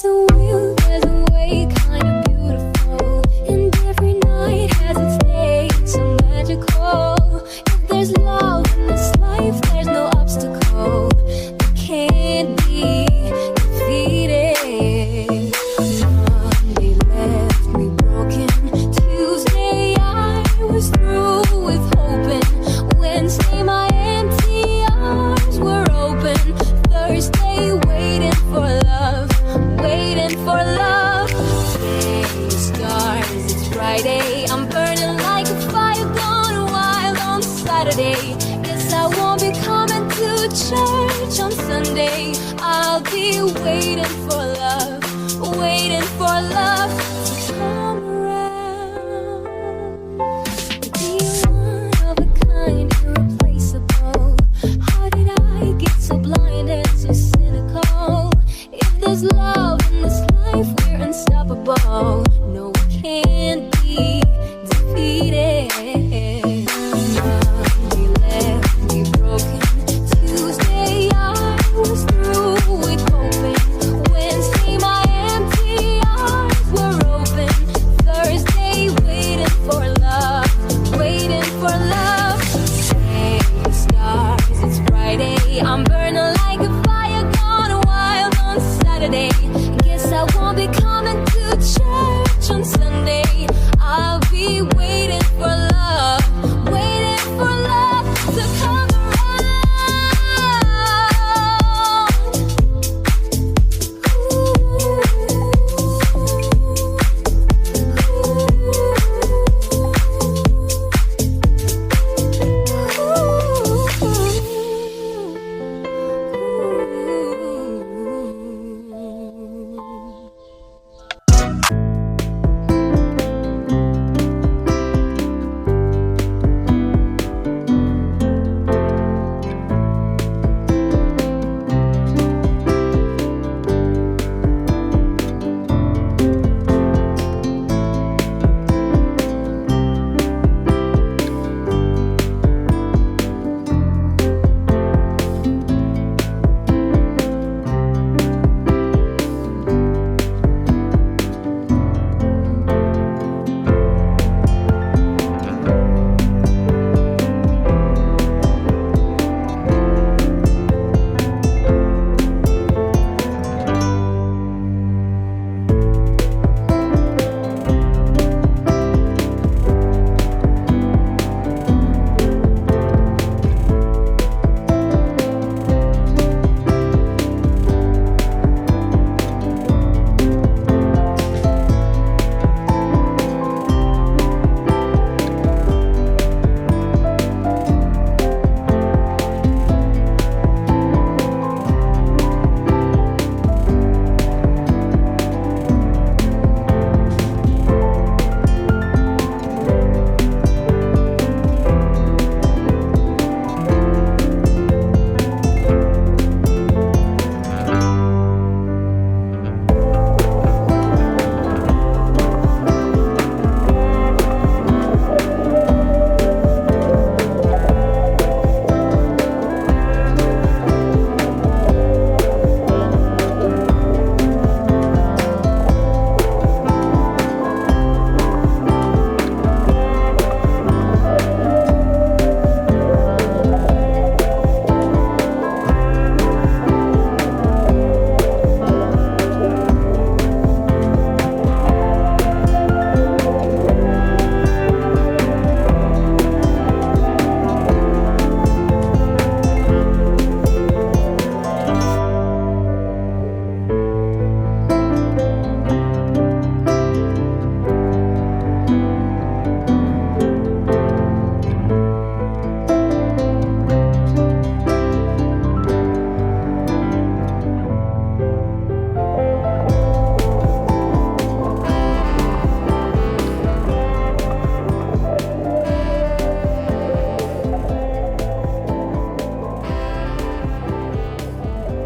There's a will, there's a way, kind of beautiful. And every night has its day, so magical. If there's love in this life, there's no obstacle that can't be defeated. Monday left me broken. Tuesday I was through with hoping. Wednesday my empty arms were open. Thursday waiting for love, waiting for love. Day stars, it's Friday. I'm burning like a fire gone wild on Saturday. Guess I won't be coming to church on Sunday. I'll be waiting for love, waiting for love to come around. Be one of a kind, irreplaceable. How did I get so blind and so cynical? If there's love